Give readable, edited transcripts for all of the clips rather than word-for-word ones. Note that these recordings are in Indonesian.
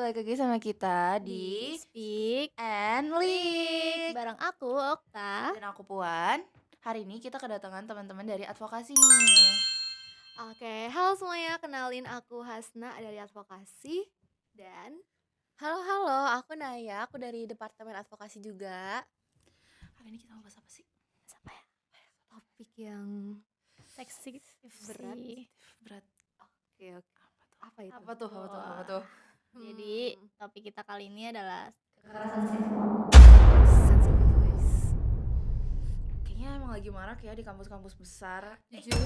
balik lagi sama kita di di Speak and Leak. bareng aku Okta. Dan aku Puan. Hari ini kita kedatangan teman-teman dari advokasi nih. Oke, halo semuanya, kenalin aku Hasna dari advokasi dan Halo, aku Naya, aku dari Departemen Advokasi juga. Hari ini kita mau bahas apa sih? apa ya? Topik yang Seksi berat. Berat. Oke. Apa itu? Apa tuh? Jadi topik kita kali ini adalah Sensitive voice. Kayaknya emang lagi marak ya di kampus-kampus besar. Jujur.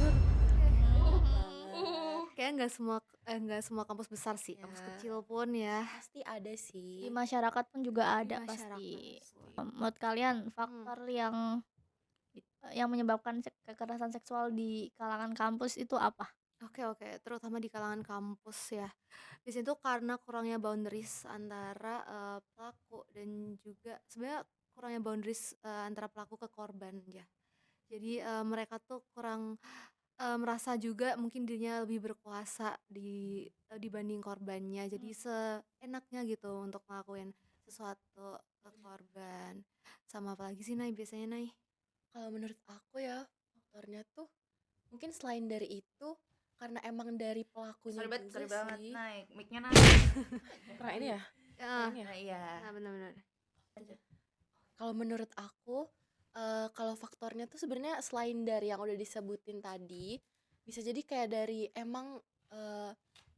Kayak nggak semua kampus besar sih, Ya. kampus kecil pun ya. pasti ada sih. Di masyarakat pun juga ada Di pasti. masyarakat. Menurut kalian faktor yang menyebabkan kekerasan seksual di kalangan kampus itu apa? Oke, terutama di kalangan kampus ya. Di situ karena kurangnya boundaries antara pelaku dan juga sebenarnya kurangnya boundaries antara pelaku ke korban ya. Jadi mereka tuh kurang merasa juga mungkin dirinya lebih berkuasa dibanding korbannya. Jadi seenaknya gitu untuk ngelakuin sesuatu ke korban. Sama apa lagi sih Nay biasanya Nay? Kalau menurut aku ya, faktornya tuh mungkin selain dari itu karena emang dari pelakunya Sorry juga banget sih. naik. Mic-nya naik. Karena ini ya. Nah, iya. Nah benar-benar. Kalau menurut aku, kalau faktornya tuh sebenarnya selain dari yang udah disebutin tadi, bisa jadi kayak dari emang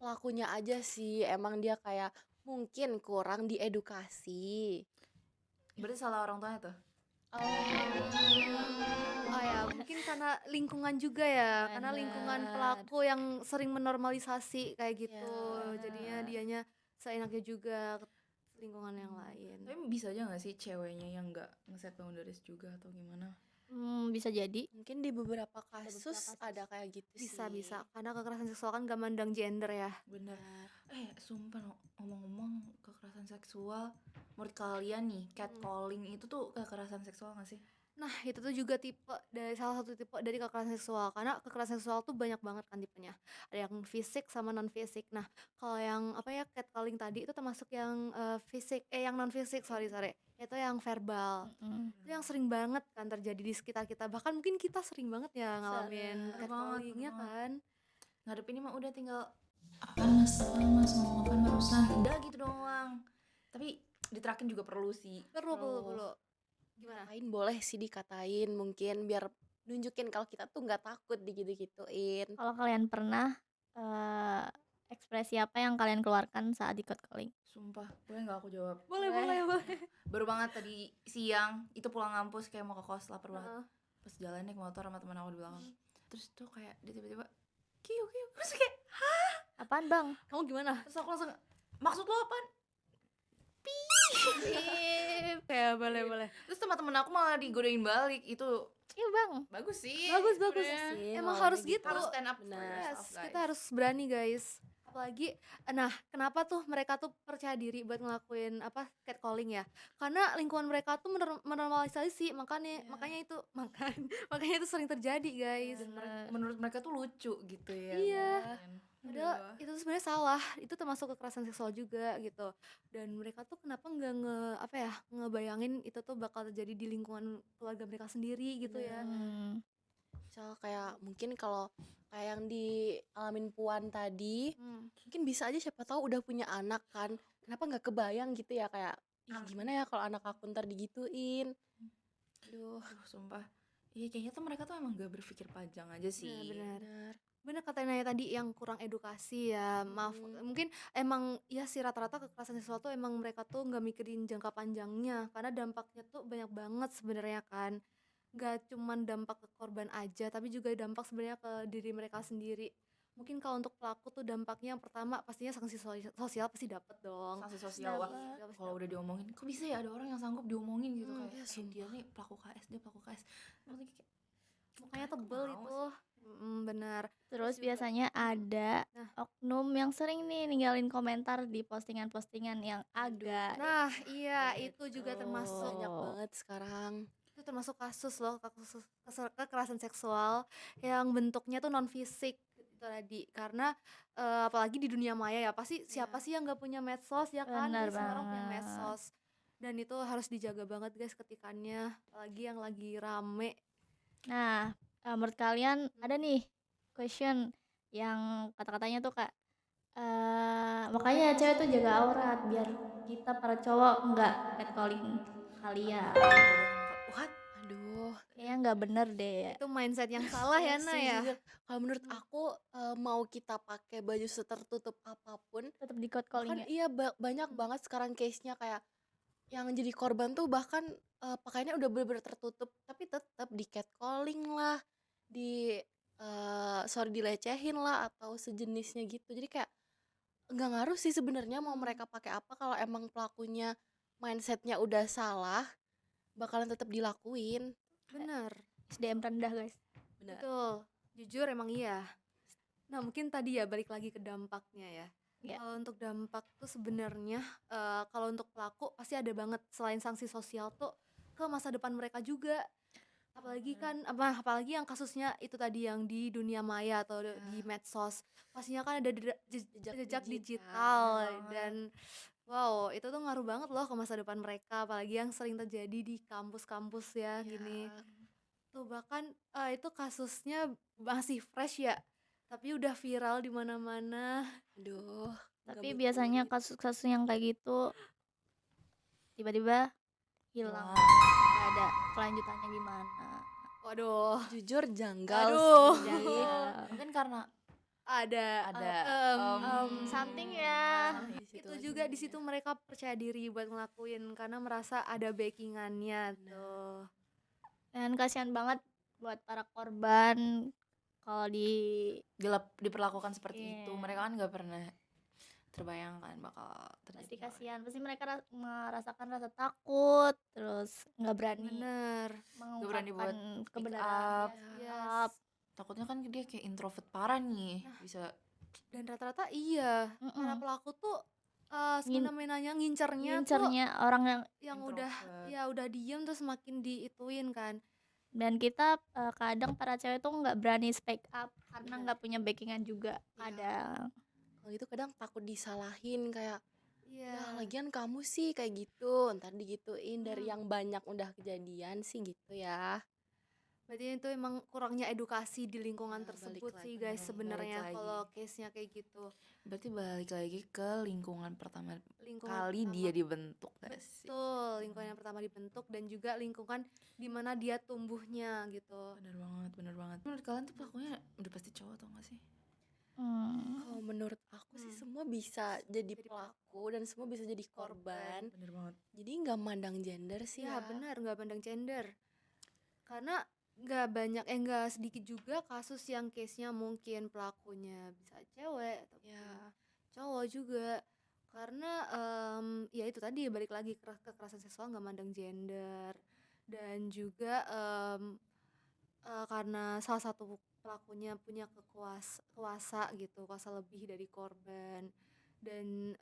pelakunya aja sih, emang dia kayak mungkin kurang diedukasi. Berarti salah orang tuanya tuh. Oh ya, mungkin karena lingkungan juga ya, karena lingkungan pelaku yang sering menormalisasi kayak gitu, jadinya dianya seenaknya juga ke lingkungan yang lain. Tapi bisa aja gak sih ceweknya yang gak ngeset boundaries juga atau gimana? Bisa jadi. Mungkin di beberapa kasus ada kayak gitu sih. Bisa, karena kekerasan seksual kan gak mandang gender ya. Bener. Sumpah ngomong-ngomong kekerasan seksual, menurut kalian nih catcalling itu tuh kekerasan seksual gak sih? Nah itu tuh juga salah satu tipe dari kekerasan seksual, karena kekerasan seksual tuh banyak banget kan tipenya. Ada yang fisik sama non fisik. Nah kalau yang catcalling tadi itu termasuk yang fisik, yang non fisik, sorry itu yang verbal. Itu yang sering banget kan terjadi di sekitar kita, bahkan mungkin kita sering banget ya ngalamin catcallingnya kan. Ngadepin ini mah udah tinggal apaan mas ngomong apaan barusan, udah gitu doang. Tapi diterakin juga perlu sih. Perlu. Gimana? Dikatain boleh sih, dikatain mungkin biar nunjukin kalau kita tuh nggak takut digitu-gituin. Kalau kalian pernah ekspresi apa yang kalian keluarkan saat di catcalling? Sumpah, boleh nggak aku jawab? Boleh. Baru banget tadi siang itu pulang kampus kayak mau ke kos, lapar banget. Pas jalan naik motor sama teman aku di belakang, terus tuh kayak dia tiba-tiba kiu, terus kayak Apaan bang? Kamu gimana? terus aku langsung maksud lo apaan? Ya boleh. Terus teman-teman aku malah digodain balik. Itu Iya bang. bagus sih. Bagus sebenarnya. sih. Emang Mau harus gitu. gitu. Harus stand up for Benar. yourself, Yes, guys. kita harus berani guys. Apalagi, nah kenapa tuh mereka tuh percaya diri buat ngelakuin catcalling ya? Karena lingkungan mereka tuh menormalisasi, makanya itu sering terjadi guys. Menurut mereka tuh lucu gitu ya. Iya. kan? Padahal itu tuh sebenarnya salah, itu termasuk kekerasan seksual juga gitu. Dan mereka tuh kenapa nggak ngebayangin itu tuh bakal terjadi di lingkungan keluarga mereka sendiri gitu ya. Misal kayak mungkin kalau kayak yang dialamin Puan tadi, mungkin bisa aja siapa tahu udah punya anak kan, kenapa nggak kebayang gitu ya, kayak gimana ya kalau anak aku ntar digituin. Aduh, sumpah. Iya, kayaknya tuh mereka tuh emang gak berpikir panjang aja sih. Bener kata Naya tadi, yang kurang edukasi ya. Maaf, mungkin emang ya sih rata-rata kekerasan seksual tuh emang mereka tuh nggak mikirin jangka panjangnya, karena dampaknya tuh banyak banget sebenarnya kan. Gak cuman dampak ke korban aja, tapi juga dampak sebenarnya ke diri mereka sendiri. Mungkin kalau untuk pelaku tuh dampaknya yang pertama pastinya sanksi sosial pasti dapet dong. Sanksi sosial, wah, kalau udah diomongin, kok bisa ya ada orang yang sanggup diomongin gitu kayak dia nih pelaku KS, dia pelaku KS. Makanya tebel itu. Benar. Terus biasanya ada oknum yang sering nih ninggalin komentar di postingan-postingan yang agak. Nah iya, itu juga termasuk Banyak banget sekarang. Itu termasuk kasus loh, kasus kekerasan seksual yang bentuknya tuh non fisik. Itu tadi, karena, apalagi di dunia maya ya, pasti siapa Iya. sih yang nggak punya medsos ya kan? Benar Pasti semua orang punya banget. medsos. Dan itu harus dijaga banget guys ketikannya, apalagi yang lagi rame. Nah, menurut kalian ada Mhm. nih question yang kata-katanya tuh kayak makanya cewek tuh jaga aurat biar kita para cowok nggak catcalling kalian. What? Aduh, Kayaknya nggak bener deh. Itu mindset yang salah iya ya, Na, sih ya? jujur. Kalau menurut Mhm. aku mau kita pakai baju setertutup apapun, Tetap di catcalling bahkan ya. iya banyak banget sekarang case-nya kayak yang jadi korban tuh bahkan pakaiannya udah bener-bener tertutup, tapi tetap di catcalling lah, di sorry dilecehin lah atau sejenisnya gitu. Jadi kayak nggak ngaruh sih sebenarnya mau mereka pakai apa kalau emang pelakunya mindsetnya udah salah, bakalan tetap dilakuin. Bener, SDM rendah guys. Benar. betul. Jujur emang iya. Nah, mungkin tadi ya balik lagi ke dampaknya ya. Ya. Kalau untuk dampak tuh sebenarnya kalau untuk pelaku pasti ada banget selain sanksi sosial tuh ke masa depan mereka juga. Apalagi kan apalagi yang kasusnya itu tadi yang di dunia maya atau di medsos. Pastinya kan ada jejak digital Bener banget. dan wow, itu tuh ngaruh banget loh ke masa depan mereka, apalagi yang sering terjadi di kampus-kampus ya gini. Tuh bahkan itu kasusnya masih fresh ya, tapi udah viral di mana-mana. Aduh, Tapi gabut biasanya banget. kasus-kasus yang kayak gitu tiba-tiba hilang. Hilang. Nggak ada kelanjutannya gimana. Waduh, Jujur janggal aduh. sih. Iya. Mungkin karena Ada Something ya. itu juga di situ mereka percaya diri buat ngelakuin karena merasa ada backingannya tuh. Dan kasihan banget buat para korban kalau diperlakukan seperti itu. Iya. Mereka kan nggak pernah terbayangkan bakal pasti terjadi hal yang- kasihan, pasti mereka merasakan rasa takut, terus nggak berani Bener. Nggak berani buat mengungkapkan speak kebenaran. up. Yes. Takutnya kan dia kayak introvert parah nih, bisa Dan rata-rata iya, para pelaku tuh semena-menanya ngincernya tuh Ngincernya orang yang introvert. udah diem terus makin diituin kan. dan kita kadang para cewek tuh nggak berani speak up karena Bener. nggak punya backingan juga. Iya. Kadang Kalau itu kadang takut disalahin kayak Iya. ya lagian kamu sih kayak gitu, ntar digituin dari Hmm. yang banyak udah kejadian sih gitu ya. Berarti itu emang kurangnya edukasi di lingkungan Ya, tersebut balik sih lagi. guys sebenarnya Balik lagi. kalau case-nya kayak gitu. Berarti balik lagi ke lingkungan pertama Lingkungan kali pertama. dia dibentuk gak sih? Betul, lingkungan yang pertama dibentuk dan juga lingkungan di mana dia tumbuhnya gitu. Bener banget, bener banget. Menurut kalian tuh pelakunya udah pasti cowok atau gak sih? Kalau menurut aku sih semua bisa jadi pelaku dan semua bisa jadi korban. Bener banget. Jadi nggak mandang gender sih Ya ya. benar, nggak pandang gender. Karena nggak sedikit juga kasus yang case-nya mungkin pelakunya bisa cewek atau Ya. cowok juga. Karena ya itu tadi balik lagi kekerasan seksual nggak mandang gender dan juga karena salah satu pelakunya punya kuasa gitu, kuasa lebih dari korban dan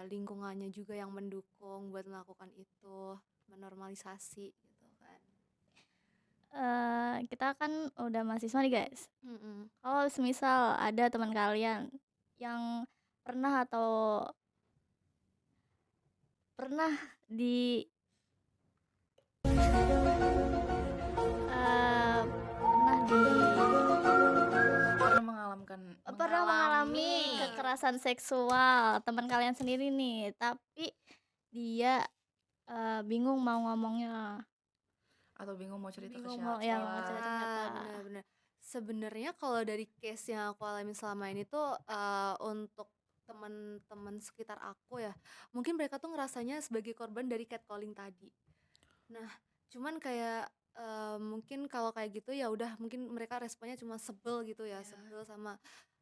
lingkungannya juga yang mendukung buat melakukan itu, menormalisasi gitu kan. kita kan udah mahasiswa nih guys. Mm-mm. Kalau semisal ada teman kalian yang pernah di pernah mengalami kekerasan seksual, teman kalian sendiri nih, tapi dia bingung mau ngomongnya atau bingung mau cerita Bingung ke mau- siapa. ya, mau cerita ke siapa. Benar-benar. Sebenarnya kalau dari case yang aku alami selama ini tuh untuk teman-teman sekitar aku ya, mungkin mereka tuh ngerasanya sebagai korban dari catcalling tadi. Nah, cuman kayak mungkin kalau kayak gitu ya udah mungkin mereka responnya cuma sebel gitu ya, sebel sama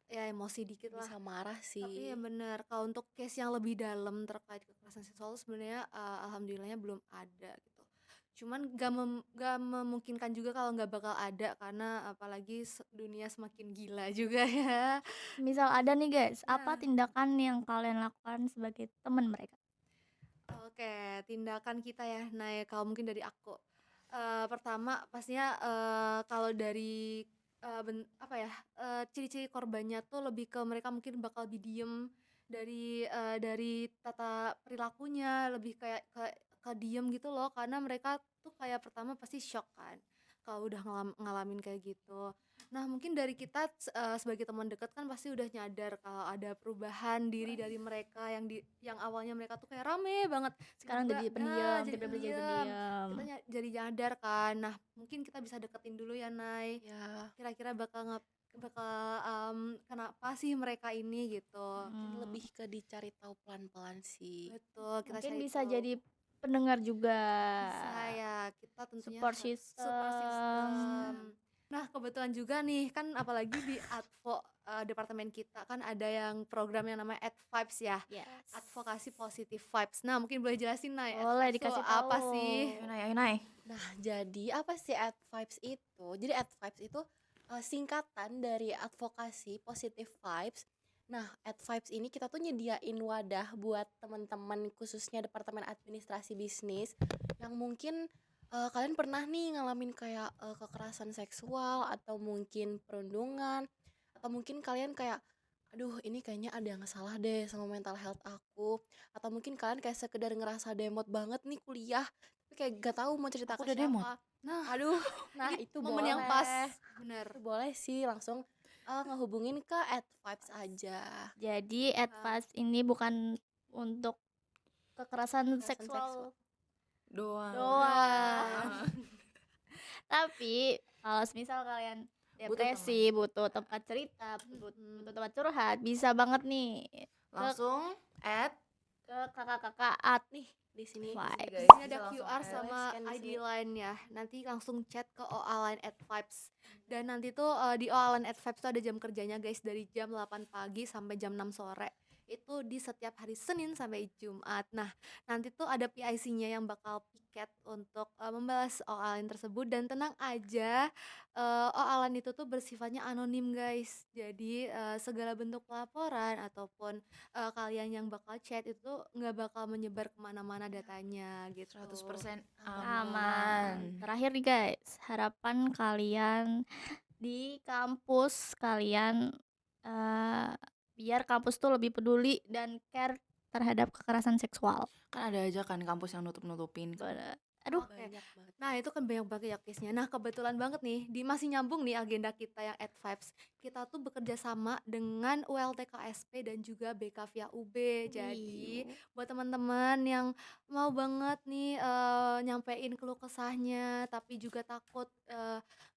ya emosi dikit lah. Bisa marah sih. Tapi ya benar, kalau untuk case yang lebih dalam terkait kekerasan seksual sebenarnya alhamdulillahnya belum ada gitu. Cuman gak memungkinkan juga kalau nggak bakal ada karena apalagi dunia semakin gila juga ya. Misal ada nih guys, apa Nah. tindakan yang kalian lakukan sebagai teman mereka? Oke, tindakan kita ya. Nah, ya, kalau mungkin dari aku, pertama pastinya kalau dari apa ya, ciri-ciri korbannya tuh lebih ke mereka mungkin bakal lebih diem dari tata perilakunya, lebih kayak ke diem gitu loh, karena mereka tuh kayak pertama pasti shock kan, kalau udah ngalamin kayak gitu. Nah, mungkin dari kita sebagai teman dekat kan pasti udah nyadar kalau ada perubahan diri dari mereka yang awalnya mereka tuh kayak rame banget, Sekarang tiba-tiba jadi pendiam, jadi tiba-tiba jadi pendiam. pendiam. Kita jadi nyadar kan. Nah, mungkin kita bisa deketin dulu ya, Nay. Ya, Kira-kira kenapa sih mereka ini gitu. mungkin lebih ke dicari tahu pelan-pelan sih. Betul, kita Mungkin cari bisa tahu. jadi pendengar juga. Bisa ya, kita tentunya Support support system. system. Nah, kebetulan juga nih kan apalagi di Advo departemen kita kan ada yang program yang namanya Ad Vibes ya. Yes. Advokasi positive vibes. Nah, mungkin boleh jelasin Nay, Ad Boleh Vibes tuh dikasih apa tahu. sih? Ayo Nay. Nah, jadi apa sih Ad Vibes itu? Jadi Ad Vibes itu singkatan dari advokasi positive vibes. Nah, Ad Vibes ini kita tuh nyediain wadah buat teman-teman khususnya departemen administrasi bisnis yang mungkin kalian pernah nih ngalamin kayak kekerasan seksual atau mungkin perundungan atau mungkin kalian kayak aduh ini kayaknya ada yang salah deh sama mental health aku atau mungkin kalian kayak sekedar ngerasa demot banget nih kuliah tapi kayak gak tahu mau cerita Aku ke udah demot. siapa. Nah, Aduh, nah ini itu momen boleh. yang pas. Bener. Itu boleh sih langsung ngehubungin ke Ad Vibes aja. Jadi advice ini bukan untuk kekerasan seksual doang. Tapi kalau misal kalian depresi, butuh tempat cerita, butuh tempat curhat, bisa banget nih Langsung add ke kakak-kakak at Nih di sini. guys. Di Vibes. sini Bisa ada langsung QR add. sama Scan di ID sini. line ya. Nanti langsung chat ke OA line Ad Vibes. Dan nanti tuh di OA line Ad Vibes tuh ada jam kerjanya guys, dari jam 8 pagi sampai jam 6 sore. Itu di setiap hari Senin sampai Jumat. Nah, nanti tuh ada PIC-nya yang bakal piket untuk membalas OA line tersebut, dan tenang aja, OA line itu tuh bersifatnya anonim guys. Jadi segala bentuk laporan ataupun kalian yang bakal chat itu tuh nggak bakal menyebar kemana-mana datanya gitu. 100% aman. aman. Terakhir nih guys, harapan kalian di kampus kalian biar kampus tuh lebih peduli dan care terhadap kekerasan seksual. Kan ada aja kan kampus yang nutup-nutupin. Aduh, Banyak banget. Nah, itu kan banyak banget ya case-nya. Nah, kebetulan banget nih, masih nyambung nih agenda kita yang Ad Vibes. Kita tuh bekerja sama dengan ULTKSP dan juga BK via UB. Jadi, buat teman-teman yang mau banget nih nyampein keluh kesahnya, tapi juga takut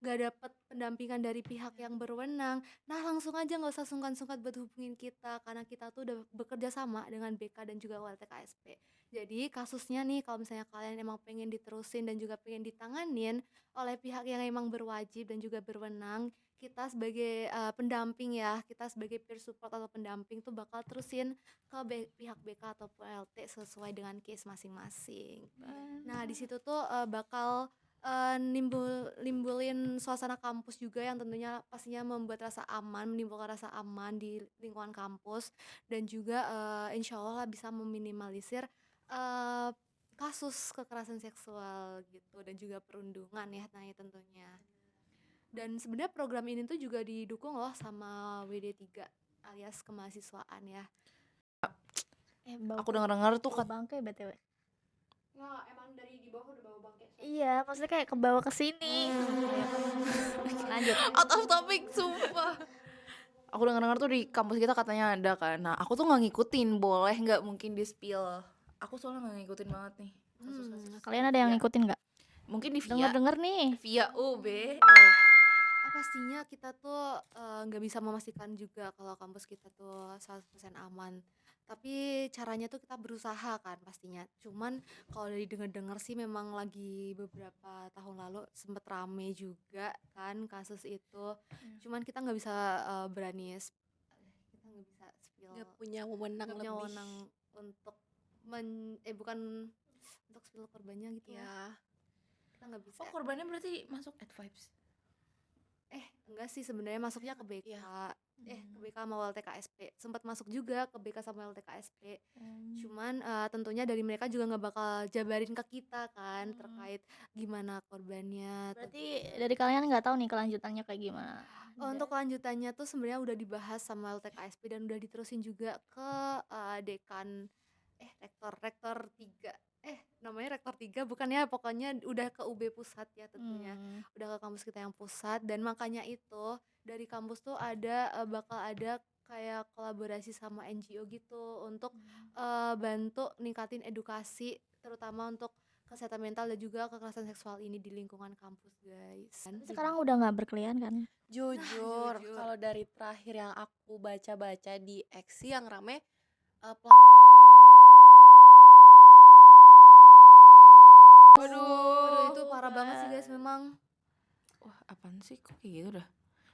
gak dapet pendampingan dari pihak yang berwenang, nah langsung aja nggak usah sungkan-sungkan buat hubungin kita, karena kita tuh udah bekerja sama dengan BK dan juga ULTKSP. Jadi kasusnya nih, kalau misalnya kalian emang pengen diterusin dan juga pengen ditanganin oleh pihak yang emang berwajib dan juga berwenang, kita sebagai pendamping ya, kita sebagai peer support atau pendamping tuh bakal terusin ke pihak BK ataupun LT sesuai dengan case masing-masing. Nah, di situ tuh bakal nimbulin suasana kampus juga yang tentunya pastinya membuat menimbulkan rasa aman di lingkungan kampus, dan juga insya Allah bisa meminimalisir kasus kekerasan seksual gitu dan juga perundungan ya, Nay, tentunya. Dan sebenarnya program ini tuh juga didukung loh sama WD3 alias kemahasiswaan ya. Aku denger-denger tuh bau bangke BTW. Nah, emang dari di bawah udah bawa bangke. Iya, maksudnya kayak ke bawah ke sini. Lanjut. out of topic sumpah. Aku denger-denger tuh di kampus kita katanya ada kan. Nah, aku tuh nggak ngikutin. Boleh nggak mungkin di spill? Aku soalnya nggak ngikutin banget nih kasus-kasus. Kalian ada yang ngikutin nggak? Mungkin di via Denger-denger nih. via UB. Pastinya kita tuh nggak bisa memastikan juga kalau kampus kita tuh 100% aman. Tapi caranya tuh kita berusaha kan pastinya. Cuman kalau dari denger-denger sih memang lagi beberapa tahun lalu sempet rame juga kan kasus itu. Cuman kita nggak bisa kita nggak bisa spill. Gak punya wewenang Nggak punya lebih. wewenang untuk bukan untuk spill korbannya gitu ya. Ya, Kita nggak bisa. Oh, korbannya berarti masuk Ad Vibes. Enggak sih sebenarnya masuknya ke BK. Iya. Ke BK sama WLTKSP. Sempat masuk juga ke BK sama WLTKSP. Cuman tentunya dari mereka juga nggak bakal jabarin ke kita kan terkait gimana korbannya. Berarti dari kalian nggak tahu nih kelanjutannya kayak gimana? Untuk lanjutannya tuh sebenarnya udah dibahas sama LTKSP dan udah diterusin juga ke dekan rektor 3. Namanya rektor 3 bukan ya, pokoknya udah ke UB pusat ya tentunya. Udah ke kampus kita yang pusat dan makanya itu dari kampus tuh bakal ada kayak kolaborasi sama NGO gitu untuk bantu ningkatin edukasi terutama untuk kesehatan mental dan juga kekerasan seksual ini di lingkungan kampus, guys. Tapi sekarang udah nggak berkelian kan? Jujur, jujur. kalau dari terakhir yang aku baca-baca di X yang rame Waduh, itu parah banget sih guys memang. Wah, apaan sih kok kayak gitu dah?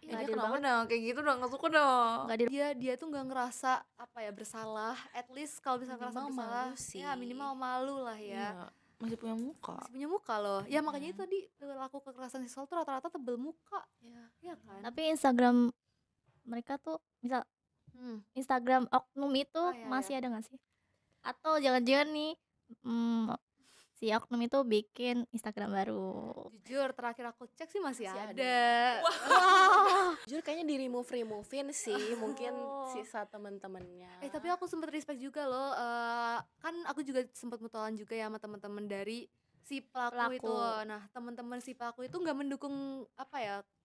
Iya, Dia kenapa dah kayak gitu dah, nggak suka dah. Nggak di dia tuh nggak ngerasa bersalah. At least kalau bisa ngerasa Minimal bersalah, malu sih. ya minimal malu lah ya. Iya, masih punya muka. Masih punya muka loh. Ya makanya itu tadi perilaku kekerasan seksual tuh rata-rata tebel muka, ya kan? Tapi Instagram mereka tuh misal Instagram oknum itu Oh, iya, masih ada nggak sih? Atau jangan-jangan nih si oknum itu bikin Instagram baru? Jujur terakhir aku cek sih masih Masih ada. Jujur kayaknya di removein sih mungkin sisa temen-temennya. Tapi aku sempet respect juga loh. Kan aku juga sempet mutualan juga ya sama teman-teman dari si pelaku itu. Nah, teman-teman si pelaku itu nggak mendukung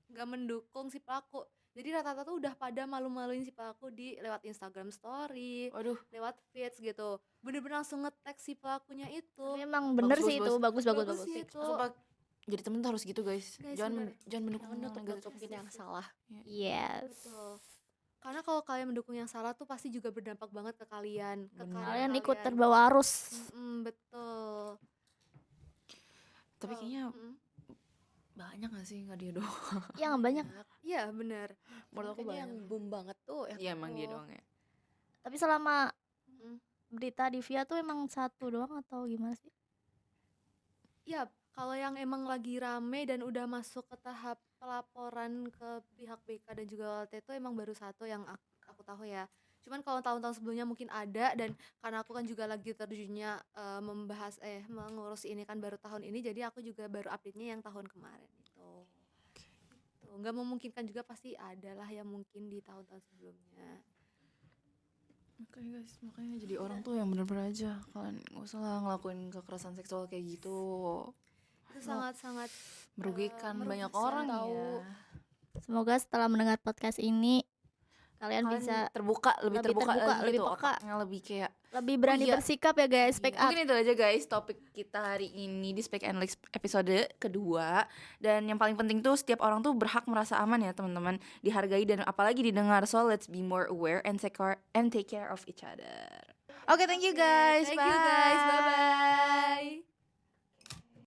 nggak mendukung si pelaku. Jadi rata-rata tuh udah pada malu-maluin si pelaku di lewat Instagram story, Waduh, lewat feeds gitu. Bener-bener langsung nge-tag si pelakunya itu. Tapi emang bener Bagus, sih itu, bagus. sih itu. sumpah, jadi temen tuh harus gitu guys. Guys, Jangan bener. mendukung yang negatif. Nutup-nutupin yang salah. Yes. Betul. Karena kalau kalian mendukung yang salah tuh pasti juga berdampak banget ke kalian, ke Bener. karir Kalian ikut kalian. terbawa arus. Betul. Tapi kayaknya banyak gak sih, nggak dia doang. Ya nggak banyak. Iya benar. Menurut aku Kayaknya yang banyak. boom banget tuh Iya emang dia doang ya. Tapi selama Mm. berita di Via tuh emang satu doang atau gimana sih? Ya, kalau yang emang lagi rame dan udah masuk ke tahap pelaporan ke pihak BK dan juga LT itu emang baru satu yang aku tahu ya. Cuman kalau tahun-tahun sebelumnya mungkin ada dan karena aku kan juga lagi terjunnya mengurus ini kan baru tahun ini jadi aku juga baru update-nya yang tahun kemarin itu. Tuh, nggak memungkinkan juga pasti ada lah yang mungkin di tahun-tahun sebelumnya. Makanya jadi orang tuh yang bener-bener aja. Kalian gak usah lah ngelakuin kekerasan seksual kayak gitu. Itu sangat-sangat Merugikan banyak merugikan, orang tahu. ya. Semoga setelah mendengar podcast ini kalian Kalian bisa terbuka, lebih terbuka, lagi lebih gitu, peka, otaknya lebih kayak lebih berani iya. bersikap ya guys. Speak up. Mungkin itu aja guys topik kita hari ini di Speak and Lex episode kedua. Dan yang paling penting tuh setiap orang tuh berhak merasa aman ya teman-teman, dihargai dan apalagi didengar. So let's be more aware and take care of each other. Oke, thank you guys. Thank you guys.